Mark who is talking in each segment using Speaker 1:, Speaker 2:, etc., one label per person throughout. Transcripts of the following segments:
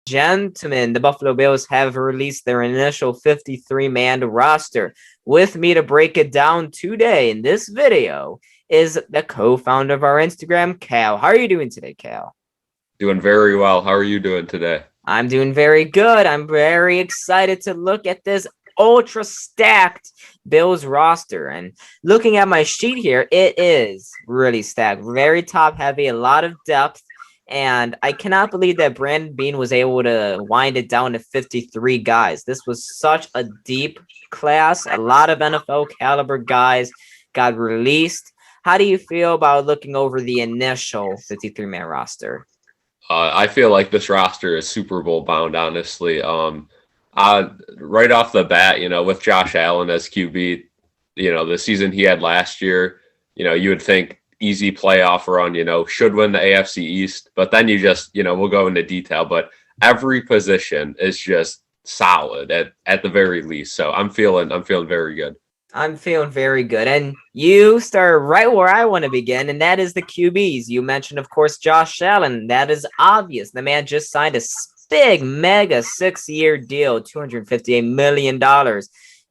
Speaker 1: Gentlemen, the Buffalo Bills have released their initial 53-man roster. With me to break it down today in this video is the co-founder of our Instagram, Cal. How are you doing today, Cal?
Speaker 2: Doing very well. How are you doing today?
Speaker 1: I'm doing very good. I'm very excited to look at this ultra stacked Bills roster. And looking at my sheet here, it is really stacked, very top heavy, a lot of depth. And I cannot believe that Brandon Beane was able to wind it down to 53 guys. This was such a deep class. A lot of NFL caliber guys got released. How do you feel about looking over the initial 53-man roster?
Speaker 2: I feel like this roster is Super Bowl bound, honestly. Right off the bat, with Josh Allen as QB, the season he had last year, you would think easy playoff run, should win the AFC East. But then you just, we'll go into detail, but every position is just solid at the very least. So I'm feeling very good.
Speaker 1: I'm feeling very good. And you start right where I want to begin, and that is the QBs. You mentioned, of course, Josh Allen. That is obvious. The man just signed a big, mega 6-year deal, $258 million.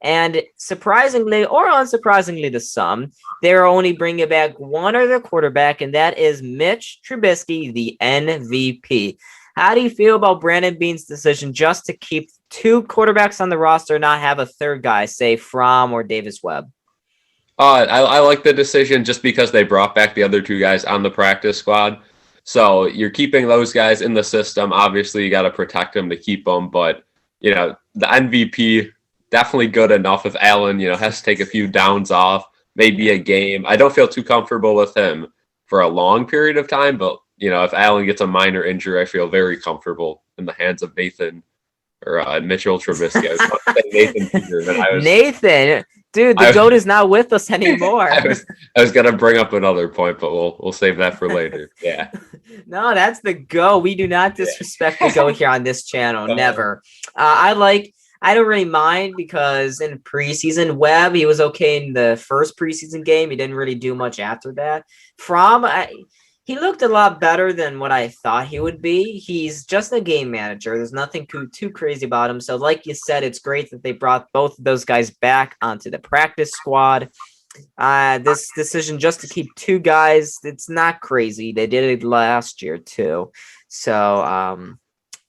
Speaker 1: And surprisingly or unsurprisingly to some, they're only bringing back one other quarterback, and that is Mitch Trubisky, the MVP. How do you feel about Brandon Beane's decision just to keep two quarterbacks on the roster, not have a third guy, say Fromm or Davis Webb?
Speaker 2: I like the decision just because they brought back the other two guys on the practice squad. So you're keeping those guys in the system. Obviously, you got to protect them to keep them. But, the MVP, definitely good enough if Allen, has to take a few downs off, maybe a game. I don't feel too comfortable with him for a long period of time. But, if Allen gets a minor injury, I feel very comfortable in the hands of Nathan or Mitchell Trubisky.
Speaker 1: Nathan, dude, the GOAT is not with us anymore.
Speaker 2: I was gonna bring up another point, but we'll save that for later. Yeah.
Speaker 1: No, that's the GOAT. We do not disrespect the GOAT here on this channel. Never. I don't really mind because in preseason, Webb, he was okay in the first preseason game. He didn't really do much after that. Fromm, he looked a lot better than what I thought he would be. He's just a game manager. There's nothing too crazy about him. So like you said, it's great that they brought both of those guys back onto the practice squad. This decision just to keep two guys, it's not crazy. They did it last year too. So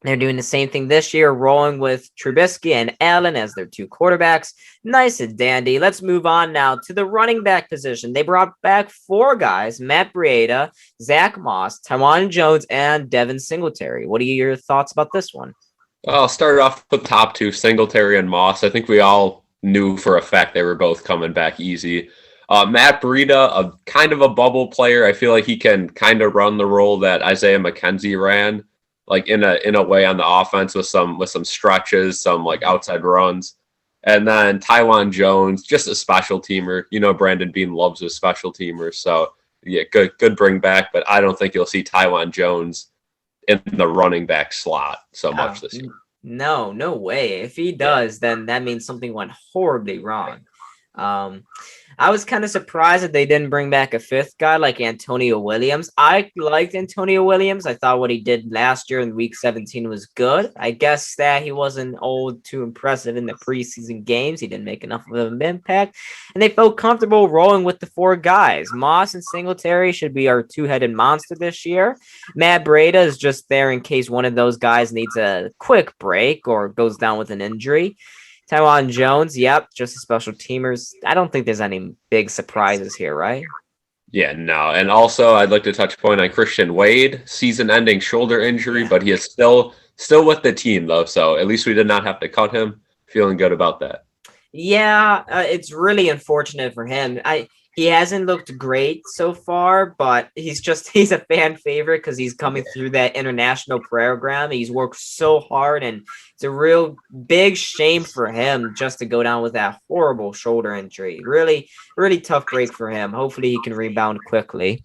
Speaker 1: they're doing the same thing this year, rolling with Trubisky and Allen as their two quarterbacks. Nice and dandy. Let's move on now to the running back position. They brought back four guys: Matt Breida, Zach Moss, Taiwan Jones, and Devin Singletary. What are your thoughts about this one?
Speaker 2: I'll start off with top two, Singletary and Moss. I think we all knew for a fact they were both coming back easy. Matt Breida, a kind of a bubble player. I feel like he can kind of run the role that Isaiah McKenzie ran, like in a way on the offense with some stretches, some like outside runs. And then Taiwan Jones, just a special teamer. Brandon Beane loves his special teamers. So yeah, good bring back, but I don't think you'll see Taiwan Jones in the running back slot so much this year.
Speaker 1: No way. If he does, then that means something went horribly wrong. I was kind of surprised that they didn't bring back a fifth guy like Antonio Williams. I liked Antonio Williams. I thought what he did last year in week 17 was good. I guess that he wasn't too impressive in the preseason games. He didn't make enough of an impact. And they felt comfortable rolling with the four guys. Moss and Singletary should be our two-headed monster this year. Matt Breida is just there in case one of those guys needs a quick break or goes down with an injury. Taiwan Jones, yep, just a special teamers. I don't think there's any big surprises here, right?
Speaker 2: Yeah, no. And also, I'd like to touch point on Christian Wade, season-ending shoulder injury, but he is still with the team, though. So at least we did not have to cut him. Feeling good about that.
Speaker 1: Yeah, it's really unfortunate for him. He hasn't looked great so far, but he's a fan favorite because he's coming through that international program. He's worked so hard, and it's a real big shame for him just to go down with that horrible shoulder injury. Really, really tough break for him. Hopefully he can rebound quickly.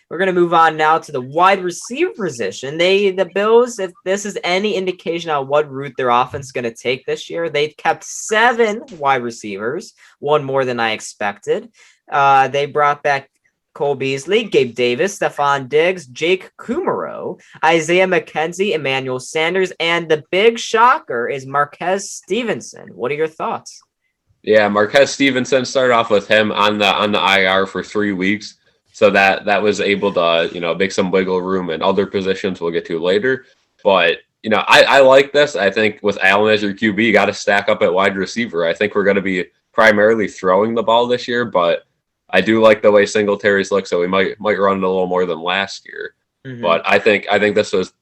Speaker 1: We're going to move on now to the wide receiver position. The Bills, if this is any indication on what route their offense is going to take this year, they've kept 7 wide receivers, one more than I expected. They brought back Cole Beasley, Gabe Davis, Stephon Diggs, Jake Kumaro, go. Isaiah Mckenzie, Emmanuel Sanders, and the big shocker is Marquez Stevenson. What are your thoughts?
Speaker 2: Yeah, Marquez Stevenson started off with him on the IR for 3 weeks. So that was able to, make some wiggle room in other positions we'll get to later. But, I like this. I think with Allen as your QB, you got to stack up at wide receiver. I think we're going to be primarily throwing the ball this year, but I do like the way Singletary's look, so we might run it a little more than last year. Mm-hmm. But I think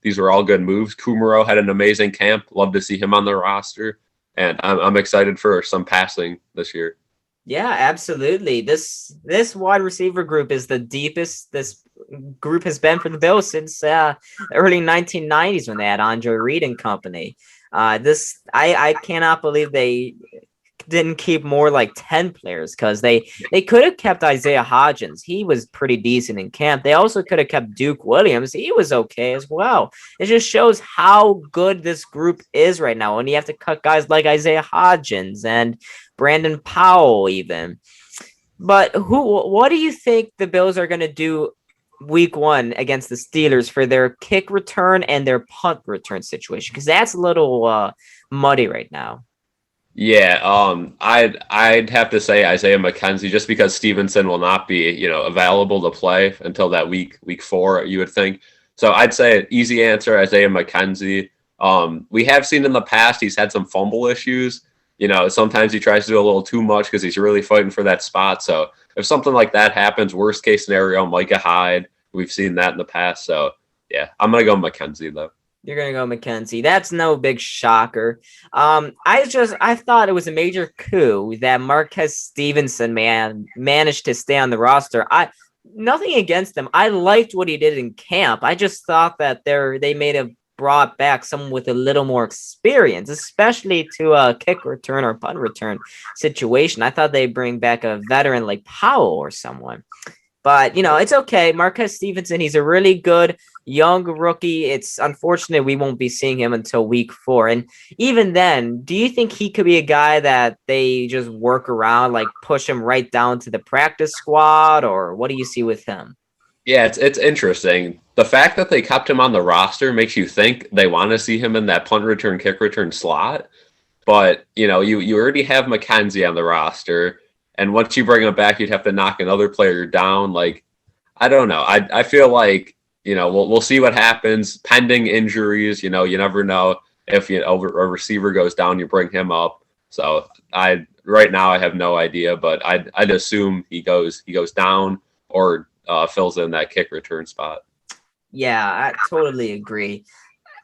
Speaker 2: these were all good moves. Kumaro had an amazing camp. Love to see him on the roster, and I'm excited for some passing this year.
Speaker 1: Yeah, absolutely. This wide receiver group is the deepest this group has been for the Bills since the early 1990s when they had Andre Reid and company. I cannot believe they didn't keep more like 10 players, because they could have kept Isaiah Hodgins. He was pretty decent in camp. They also could have kept Duke Williams. He was okay as well. It just shows how good this group is right now, and you have to cut guys like Isaiah Hodgins and Brandon Powell even. But what do you think the Bills are going to do week 1 against the Steelers for their kick return and their punt return situation? Because that's a little muddy right now.
Speaker 2: Yeah, I'd have to say Isaiah Mckenzie, just because Stevenson will not be, available to play until that week 4, you would think. So I'd say an easy answer, Isaiah Mckenzie. We have seen in the past he's had some fumble issues. Sometimes he tries to do a little too much because he's really fighting for that spot. So if something like that happens, worst case scenario, Micah Hyde. We've seen that in the past. So yeah, I'm gonna go Mckenzie though.
Speaker 1: You're going to go Mckenzie. That's no big shocker. I thought it was a major coup that Marquez Stevenson managed to stay on the roster. Nothing against him. I liked what he did in camp. I just thought that they may have brought back someone with a little more experience, especially to a kick return or punt return situation. I thought they'd bring back a veteran like Powell or someone. But, it's okay. Marquez Stevenson, he's a really good young rookie. It's unfortunate we won't be seeing him until week 4. And even then, do you think he could be a guy that they just work around, like push him right down to the practice squad? Or what do you see with him?
Speaker 2: Yeah, it's interesting. The fact that they kept him on the roster makes you think they want to see him in that punt return, kick return slot. But, you already have Mckenzie on the roster. And once you bring him back, you'd have to knock another player down. Like, I don't know. I feel like, we'll see what happens. Pending injuries, you never know. If a receiver goes down, you bring him up. So right now I have no idea, but I'd assume he goes down or fills in that kick return spot.
Speaker 1: Yeah, I totally agree.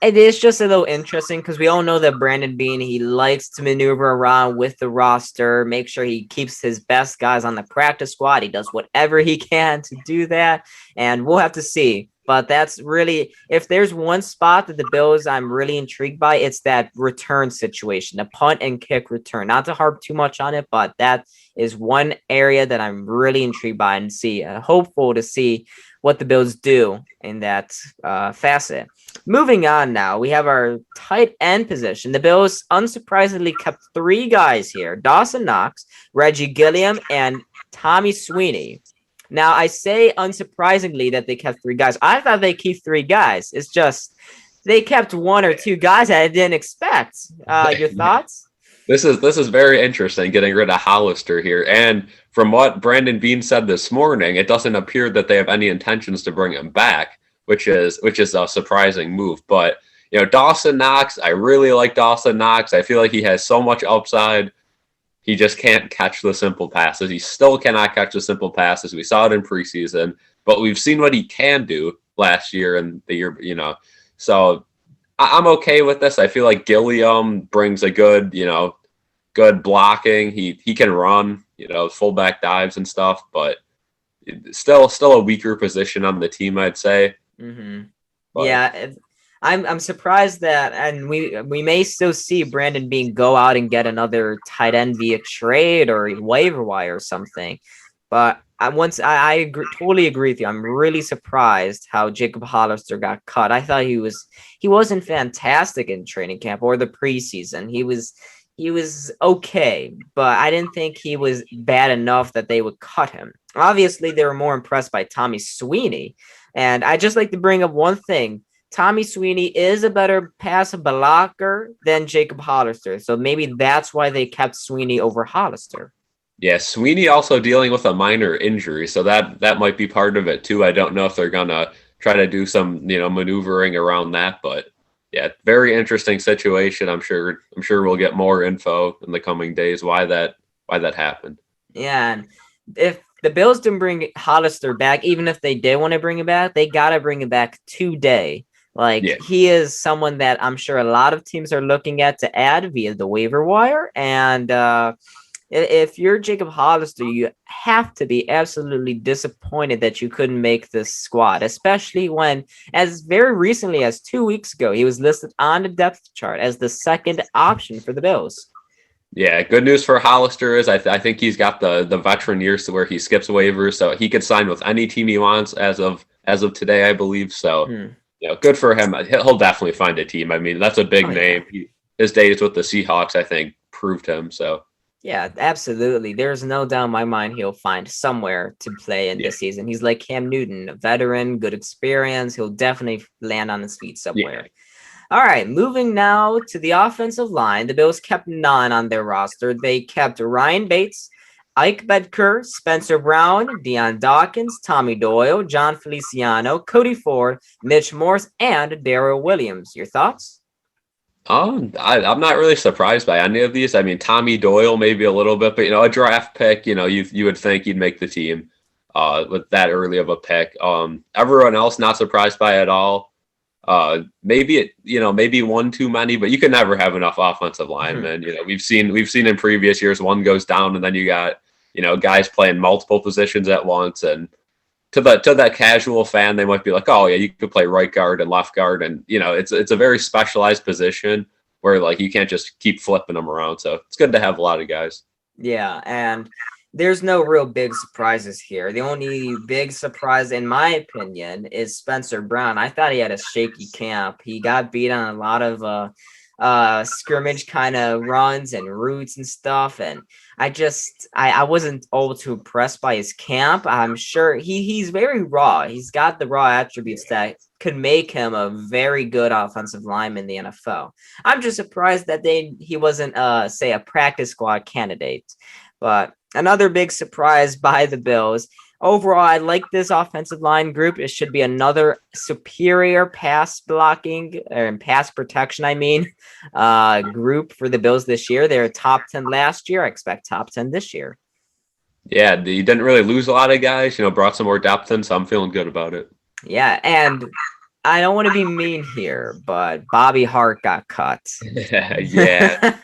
Speaker 1: It is just a little interesting because we all know that Brandon Beane, he likes to maneuver around with the roster, make sure he keeps his best guys on the practice squad. He does whatever he can to do that, and we'll have to see. But that's really, if there's one spot that the Bills I'm really intrigued by, it's that return situation, the punt and kick return. Not to harp too much on it, but that is one area that I'm really intrigued by and hopeful to see what the Bills do in that facet. Moving on now, we have our tight end position. The Bills unsurprisingly kept 3 guys here: Dawson Knox, Reggie Gilliam, and Tommy Sweeney. Now, I say unsurprisingly that they kept 3 guys. I thought they keep 3 guys. It's just they kept 1 or 2 guys that I didn't expect. Your thoughts?
Speaker 2: This is very interesting, getting rid of Hollister here. And from what Brandon Beane said this morning, it doesn't appear that they have any intentions to bring him back, which is a surprising move. But, Dawson Knox, I really like Dawson Knox. I feel like he has so much upside. He just can't catch the simple passes. He still cannot catch the simple passes. We saw it in preseason, but we've seen what he can do last year and the year, So I'm okay with this. I feel like Gilliam brings a good blocking. He can run, fullback dives and stuff, but still a weaker position on the team, I'd say.
Speaker 1: Mm-hmm. Yeah, I'm surprised that, and we may still see Brandon Beane go out and get another tight end via trade or waiver wire or something. But I totally agree with you. I'm really surprised how Jacob Hollister got cut. I thought he wasn't fantastic in training camp or the preseason. He was okay, but I didn't think he was bad enough that they would cut him. Obviously, they were more impressed by Tommy Sweeney. And I just like to bring up one thing. Tommy Sweeney is a better pass blocker than Jacob Hollister. So maybe that's why they kept Sweeney over Hollister.
Speaker 2: Yeah, Sweeney also dealing with a minor injury, so that might be part of it too. I don't know if they're gonna try to do some, maneuvering around that, but yeah, very interesting situation. I'm sure we'll get more info in the coming days why that happened.
Speaker 1: Yeah, and if the Bills didn't bring Hollister back, even if they did want to bring him back, they gotta bring him back today. He is someone that I'm sure a lot of teams are looking at to add via the waiver wire. And if you're Jacob Hollister, you have to be absolutely disappointed that you couldn't make this squad, especially when, as very recently as 2 weeks ago, he was listed on the depth chart as the second option for the Bills.
Speaker 2: Yeah, good news for Hollister is I think he's got the veteran years to where he skips waivers, so he could sign with any team he wants as of today, I believe. So, good for him. He'll definitely find a team. I mean, that's a big name. Yeah. His days with the Seahawks, I think, proved him. So.
Speaker 1: Yeah, absolutely. There's no doubt in my mind he'll find somewhere to play in this season. He's like Cam Newton, a veteran, good experience. He'll definitely land on his feet somewhere. Yeah. All right, moving now to the offensive line. The Bills kept 9 on their roster. They kept Ryan Bates, Ike Bedker, Spencer Brown, Deion Dawkins, Tommy Doyle, John Feliciano, Cody Ford, Mitch Morse, and Daryl Williams. Your thoughts?
Speaker 2: I'm not really surprised by any of these. I mean, Tommy Doyle maybe a little bit, but a draft pick, you would think he'd make the team with that early of a pick. Everyone else not surprised by at all. Maybe one too many, but you can never have enough offensive linemen. We've seen in previous years one goes down and then you got guys playing multiple positions at once, and to that casual fan, they might be like, oh yeah, you could play right guard and left guard, and it's a very specialized position where you can't just keep flipping them around. So it's good to have a lot of guys.
Speaker 1: Yeah, and there's no real big surprises here. The only big surprise, in my opinion, is Spencer Brown. I thought he had a shaky camp. He got beat on a lot of scrimmage kind of runs and routes and stuff, and I wasn't all too impressed by his camp. I'm sure he's very raw. He's got the raw attributes that could make him a very good offensive lineman in the NFL. I'm just surprised that he wasn't say a practice squad candidate. But another big surprise by the Bills. Overall, I like this offensive line group. It should be another superior pass blocking and pass protection, group for the Bills this year. They're top 10 last year. I expect top 10 this year.
Speaker 2: Yeah, you didn't really lose a lot of guys, brought some more depth in, so I'm feeling good about it.
Speaker 1: Yeah, and I don't want to be mean here, but Bobby Hart got cut.
Speaker 2: Yeah.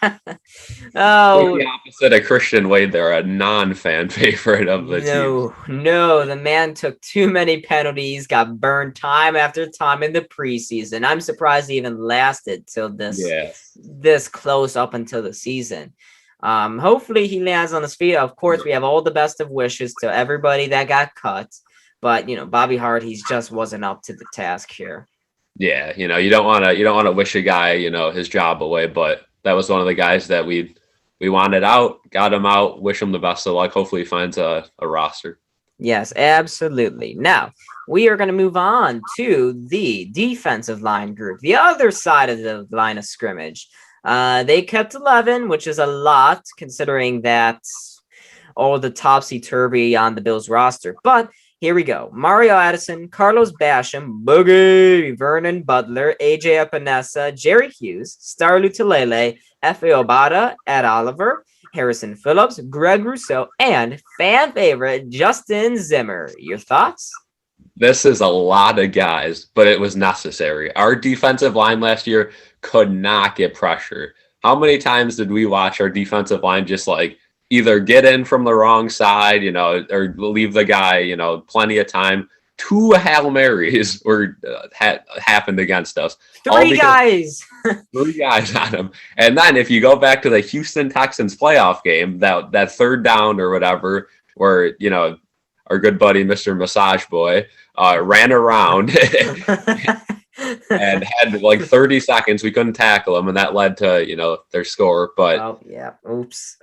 Speaker 1: Oh,
Speaker 2: the opposite of Christian Wade, they're a non-fan favorite of the team.
Speaker 1: No, the man took too many penalties, got burned time after time in the preseason. I'm surprised he even lasted till this close up until the season. Hopefully he lands on his feet. Of course, we have all the best of wishes to everybody that got cut. But Bobby Hart, he just wasn't up to the task here.
Speaker 2: Yeah, you don't want to wish a guy his job away, but that was one of the guys that we wanted out, got him out. Wish him the best of luck. Hopefully, he finds a roster.
Speaker 1: Yes, absolutely. Now we are going to move on to the defensive line group, the other side of the line of scrimmage. They kept 11, which is a lot considering that all the topsy-turvy on the Bills roster, but here we go. Mario Addison, Carlos Basham, Boogie, Vernon Butler, AJ Epinesa, Jerry Hughes, Star Lutulele, F.A. Obata, Ed Oliver, Harrison Phillips, Greg Rousseau, and fan favorite Justin Zimmer. Your thoughts?
Speaker 2: This is a lot of guys, but it was necessary. Our defensive line last year could not get pressure. How many times did we watch our defensive line just either get in from the wrong side, or leave the guy, plenty of time? 2 Hail Marys happened against us.
Speaker 1: 3 guys.
Speaker 2: 3 guys on him. And then if you go back to the Houston Texans playoff game, that third down or whatever, where, our good buddy, Mr. Massage Boy, ran around and had 30 seconds. We couldn't tackle him, and that led to, their score. But
Speaker 1: oh, yeah. Oops.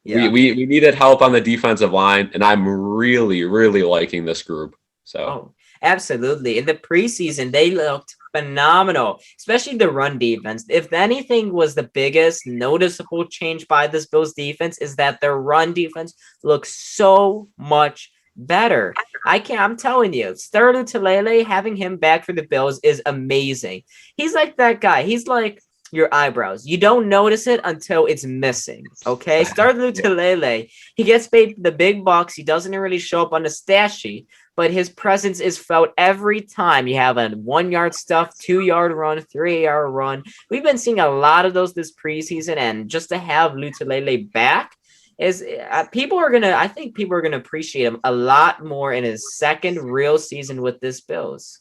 Speaker 2: Yeah. We needed help on the defensive line, and I'm really, really liking this group. So
Speaker 1: absolutely. In the preseason, they looked phenomenal, especially the run defense. If anything was the biggest noticeable change by this Bills defense is that their run defense looks so much better. I'm telling you, Sterling Talele, having him back for the Bills is amazing. He's like that guy. He's like your eyebrows. You don't notice it until it's missing. Okay. Sterling Talele, he gets paid the big bucks. He doesn't really show up on the stat sheet, but his presence is felt every time you have a 1 yard stuff, 2 yard run, 3 yard run. We've been seeing a lot of those this preseason, and just to have Lutulele back is I think people are gonna appreciate him a lot more in his second real season with this Bills.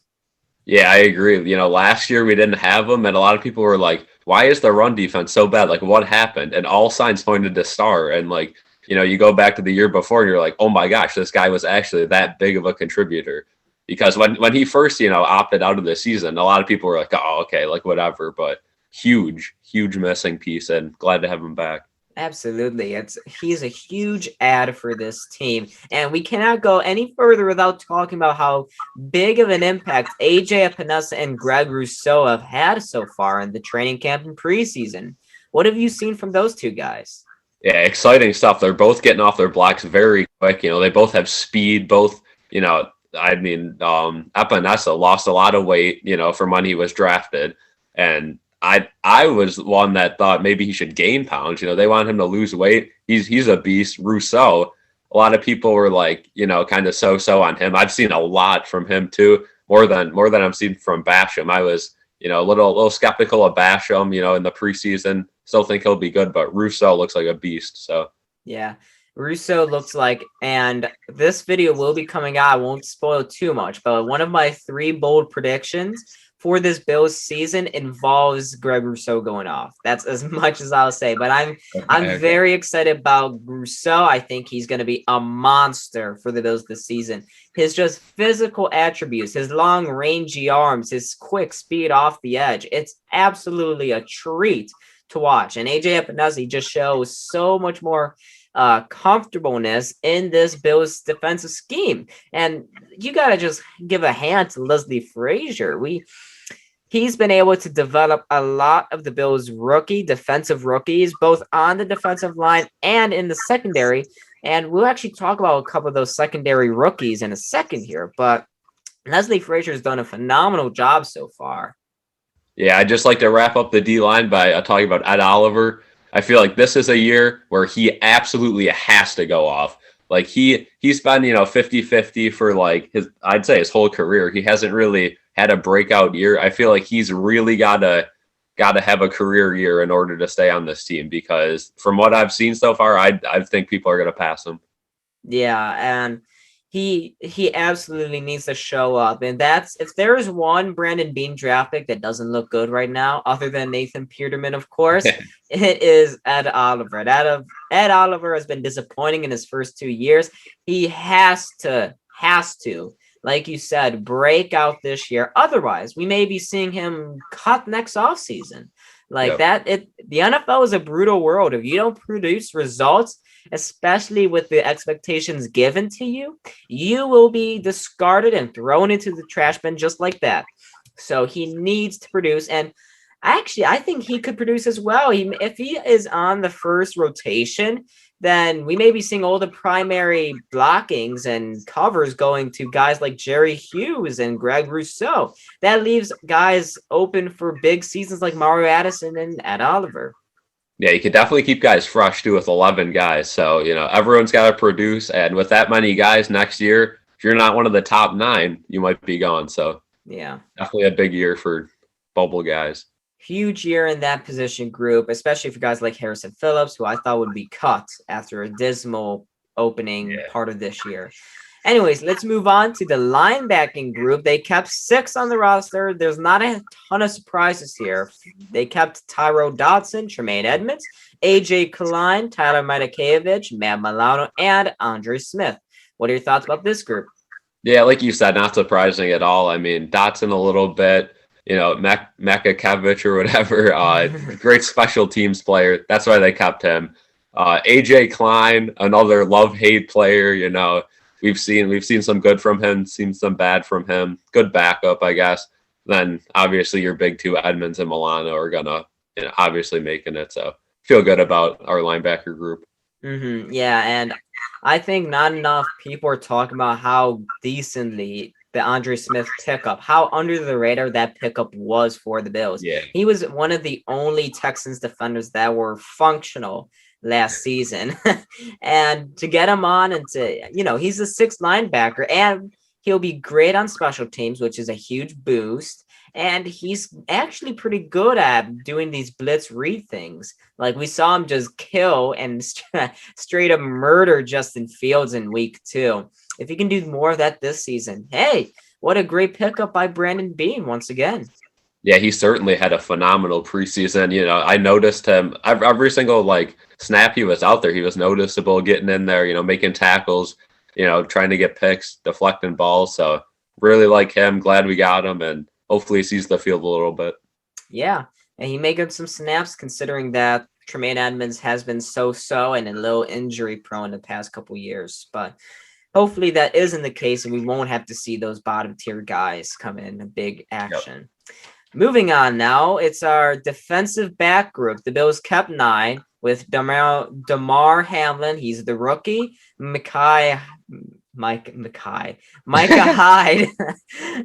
Speaker 2: Yeah, I agree. Last year we didn't have him, and a lot of people were like, why is the run defense so bad? Like, what happened? And all signs pointed to Star. And you go back to the year before and you're like, oh my gosh, this guy was actually that big of a contributor. Because when he first, opted out of the season, a lot of people were like, oh, okay, like whatever. But huge missing piece, and glad to have him back.
Speaker 1: Absolutely. He's a huge add for this team. And we cannot go any further without talking about how big of an impact AJ Epinesa and Greg Rousseau have had so far in the training camp and preseason. What have you seen from those two guys?
Speaker 2: Yeah, exciting stuff. They're both getting off their blocks very quick. They both have speed. Both, Epinesa lost a lot of weight, from when he was drafted. And I was one that thought maybe he should gain pounds. They want him to lose weight. He's a beast. Rousseau, a lot of people were like, kind of so on him. I've seen a lot from him too, more than I've seen from Basham. I was, a little skeptical of Basham, in the preseason. Still think he'll be good, but Rousseau looks like a beast. So
Speaker 1: yeah, Rousseau looks like, and this video will be coming out. I won't spoil too much, but one of my 3 bold predictions for this Bills season involves Greg Rousseau going off. That's as much as I'll say, but I'm very excited about Rousseau. I think he's going to be a monster for the Bills this season. His just physical attributes, his long rangy arms, his quick speed off the edge. It's absolutely a treat to watch. And AJ Epinesa just shows so much more comfortableness in this Bills defensive scheme. And you got to just give a hand to Leslie Frazier. He's been able to develop a lot of the Bills' defensive rookies, both on the defensive line and in the secondary. And we'll actually talk about a couple of those secondary rookies in a second here. But Leslie Frazier has done a phenomenal job so far.
Speaker 2: Yeah, I'd just like to wrap up the D-line by talking about Ed Oliver. I feel like this is a year where he absolutely has to go off. Like he's been, 50-50 for I'd say his whole career. He hasn't really had a breakout year. I feel like he's really gotta have a career year in order to stay on this team, because from what I've seen so far, I think people are gonna pass him.
Speaker 1: Yeah, and he absolutely needs to show up. And that's, if there is one Brandon Beane draft pick that doesn't look good right now, other than Nathan Peterman, of course, it is Ed Oliver. Ed Oliver has been disappointing in his first 2 years. He has to, like you said, break out this year. Otherwise, we may be seeing him cut next offseason. The NFL is a brutal world. If you don't produce results, especially with the expectations given to you, you will be discarded and thrown into the trash bin just like that. So he needs to produce. And actually, I think he could produce as well. If he is on the first rotation, then we may be seeing all the primary blockings and covers going to guys like Jerry Hughes and Greg Rousseau. That leaves guys open for big seasons like Mario Addison and Ed Oliver.
Speaker 2: Yeah, you could definitely keep guys fresh too with 11 guys. So, everyone's got to produce. And with that many guys next year, if you're not one of the top 9, you might be gone. So,
Speaker 1: yeah,
Speaker 2: definitely a big year for bubble guys.
Speaker 1: Huge year in that position group, especially for guys like Harrison Phillips, who I thought would be cut after a dismal opening part of this year. Anyways, let's move on to the linebacking group. They kept 6 on the roster. There's not a ton of surprises here. They kept Tyrod Dodson, Tremaine Edmonds, AJ Klein, Tyler Matakevich, Matt Milano, and Andre Smith. What are your thoughts about this group?
Speaker 2: Yeah, like you said, not surprising at all. I mean, Dodson a little bit, Mckenzie or whatever, great special teams player. That's why they kept him. AJ Klein, another love-hate player, We've seen some good from him, seen some bad from him. Good backup, I guess. then obviously your big two, Edmonds and Milano, are gonna obviously making it. So feel good about our linebacker group.
Speaker 1: Yeah, and I think not enough people are talking about how decently the Andre Smith pickup, how under the radar that pickup was for the Bills.
Speaker 2: Yeah.
Speaker 1: He was one of the only Texans defenders that were functional last season. And to get him on and to, he's a sixth linebacker and he'll be great on special teams, which is a huge boost. And he's actually pretty good at doing these blitz read things. Like we saw him just kill and straight up murder Justin Fields in week 2. If he can do more of that this season, hey, what a great pickup by Brandon Beane once again.
Speaker 2: Yeah, he certainly had a phenomenal preseason. I noticed him every single snap he was out there. He was noticeable getting in there, making tackles, trying to get picks, deflecting balls. So really like him. Glad we got him, and hopefully he sees the field a little bit.
Speaker 1: Yeah, and he may get some snaps considering that Tremaine Edmonds has been so-so and a little injury prone the past couple years. But hopefully that isn't the case and we won't have to see those bottom tier guys come in big action. Yep. Moving on now, it's our defensive back group. The Bills kept 9 with Damar Hamlin. He's the rookie. Micah Hyde.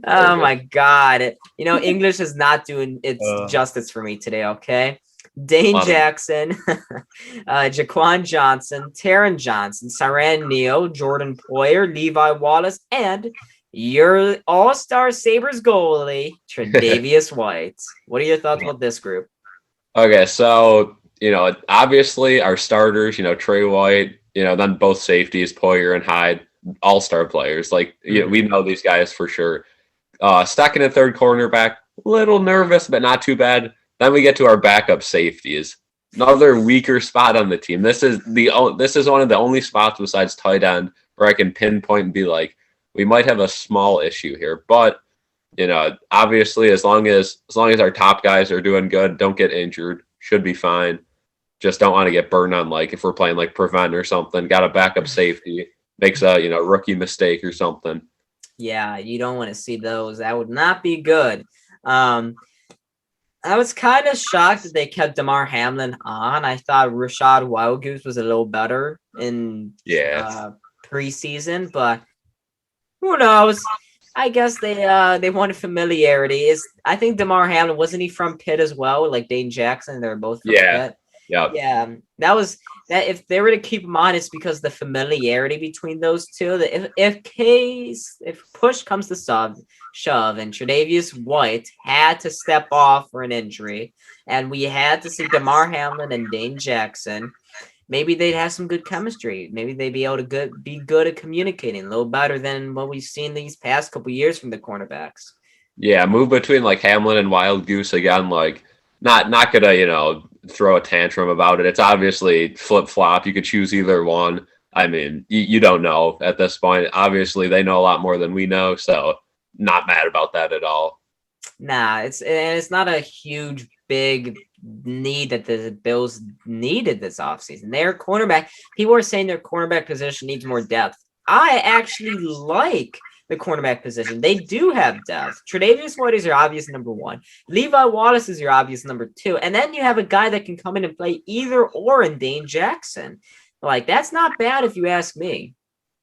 Speaker 1: Oh my God. English is not doing its justice for me today, okay? Dane Jackson, Jaquan Johnson, Taron Johnson, Siran Neal, Jordan Poyer, Levi Wallace, and your all-star Sabres goalie, Tre'Davious White. What are your thoughts about this group?
Speaker 2: Okay, so, obviously our starters, Trey White, then both safeties, Poyer and Hyde, all-star players. We know these guys for sure. Second and third cornerback, a little nervous, but not too bad. Then we get to our backup safeties. Another weaker spot on the team. This is one of the only spots besides tight end where I can pinpoint and be like, we might have a small issue here. But, obviously as long as our top guys are doing good, don't get injured, should be fine. Just don't want to get burned on if we're playing prevent or something. Got a backup safety, makes a rookie mistake or something.
Speaker 1: Yeah, you don't want to see those. That would not be good. I was kind of shocked that they kept Damar Hamlin on. I thought Rashad Wildgoose was a little better in preseason, but who knows? I guess they wanted familiarity. I think Damar Hamlin, wasn't he from Pitt as well? Like Dane Jackson, they're both from Pitt. Yeah. That was that. If they were to keep him on, it's because the familiarity between those two. That if push comes to shove, and Tre'Davious White had to step off for an injury, and we had to see Damar Hamlin and Dane Jackson, maybe they'd have some good chemistry. Maybe they'd be able to be good at communicating a little better than what we've seen these past couple years from the cornerbacks.
Speaker 2: Yeah, move between Hamlin and Wildgoose again. Not gonna throw a tantrum about it. It's obviously flip flop. You could choose either one. I mean, you don't know at this point. Obviously, they know a lot more than we know, so not mad about that at all.
Speaker 1: Nah, it's not a huge big need that the Bills needed this offseason. Their cornerback, people are saying their cornerback position needs more depth. I actually like the cornerback position. They do have depth. Tre'Davious White is your obvious number 1. Levi Wallace is your obvious number 2. And then you have a guy that can come in and play either or in Dane Jackson. That's not bad if you ask me.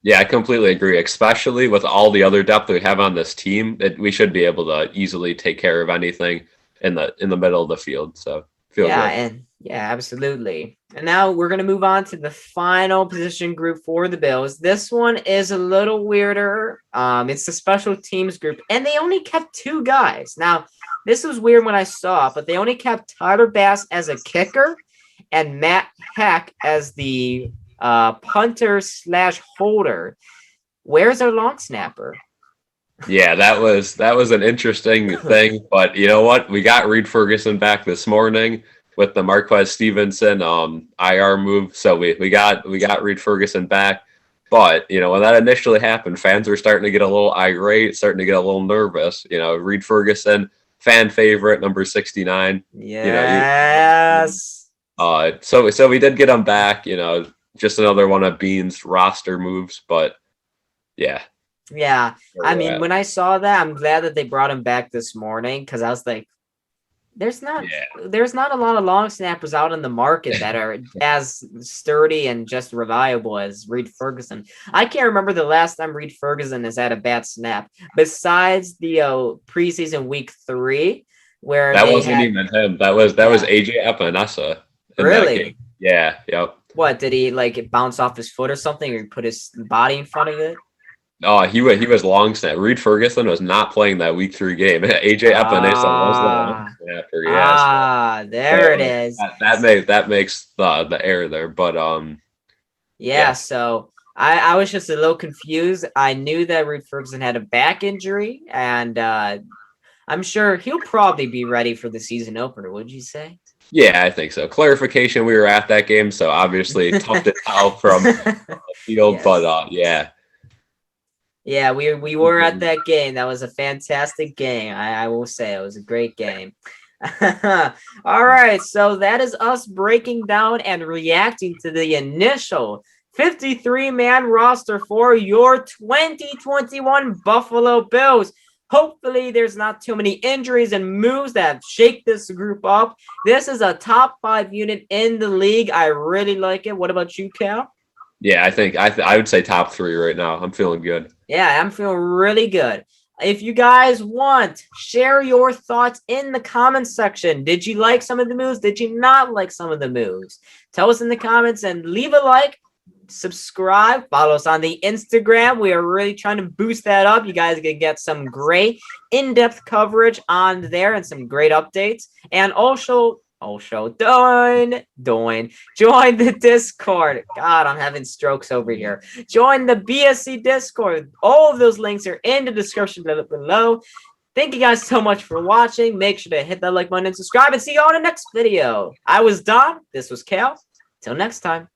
Speaker 2: Yeah, I completely agree, especially with all the other depth we have on this team. We should be able to easily take care of anything in the middle of the field. So feel good.
Speaker 1: Absolutely. And now we're going to move on to the final position group for the Bills. This one is a little weirder. It's the special teams group, and they only kept 2 guys. Now, this was weird when I saw it, but they only kept Tyler Bass as a kicker and Matt Heck as the punter/holder. Where's our long snapper?
Speaker 2: Yeah, that was an interesting thing, but you know what? We got Reid Ferguson back this morning with the Marquez Stevenson IR move, so we got Reid Ferguson back. But when that initially happened, fans were starting to get a little irate, starting to get a little nervous. Reid Ferguson, fan favorite, number 69.
Speaker 1: Yes.
Speaker 2: So we did get him back. Just another one of Beane's roster moves, but yeah.
Speaker 1: Yeah.
Speaker 2: where
Speaker 1: I
Speaker 2: we're
Speaker 1: mean,
Speaker 2: at.
Speaker 1: when I saw that, I'm glad that they brought him back this morning because I was like,
Speaker 2: Yeah.
Speaker 1: there's not a lot of long snappers out in the market that are as sturdy and just reliable as Reid Ferguson. I can't remember the last time Reid Ferguson has had a bad snap besides the preseason week 3 where
Speaker 2: That
Speaker 1: they
Speaker 2: wasn't
Speaker 1: had
Speaker 2: even him. That was AJ Epinesa in that game.
Speaker 1: really
Speaker 2: Yeah, yep.
Speaker 1: what did he like bounce off his foot or something or he put his body in front of it?
Speaker 2: Oh, he was long snap. Reid Ferguson was not playing that week 3 game. AJ Epinesa was the long
Speaker 1: Ah,
Speaker 2: snapper. Yes,
Speaker 1: there it is.
Speaker 2: that makes the error there. But
Speaker 1: Yeah,
Speaker 2: yeah,
Speaker 1: so I was just a little confused. I knew that Reid Ferguson had a back injury, and I'm sure he'll probably be ready for the season opener. Would you say?
Speaker 2: yeah, I think so. Clarification: we were at that game, so obviously toughed it out from the field. But
Speaker 1: Yes.
Speaker 2: yeah,
Speaker 1: Yeah, we were at that game. That was a fantastic game. I will say it was a great game. All right, so that is us breaking down and reacting to the initial 53-man roster for your 2021 Buffalo Bills. Hopefully, there's not too many injuries and moves that shake this group up. This is a top 5 unit in the league. I really like it. What about you, Cal?
Speaker 2: yeah, I think I would say top 3 right now. I'm feeling good.
Speaker 1: Yeah, I'm feeling really good. If you guys want, share your thoughts in the comments section. Did you like some of the moves? Did you not like some of the moves? Tell us in the comments and leave a like, subscribe, follow us on the Instagram. We are really trying to boost that up. You guys can get some great in-depth coverage on there and some great updates. And also join the Discord. God, I'm having strokes over here. Join the BSC Discord. All of those links are in the description below. Thank you guys so much for watching. Make sure to hit that like button and subscribe and see you all in the next video. I was Don. This was Cal. Till next time.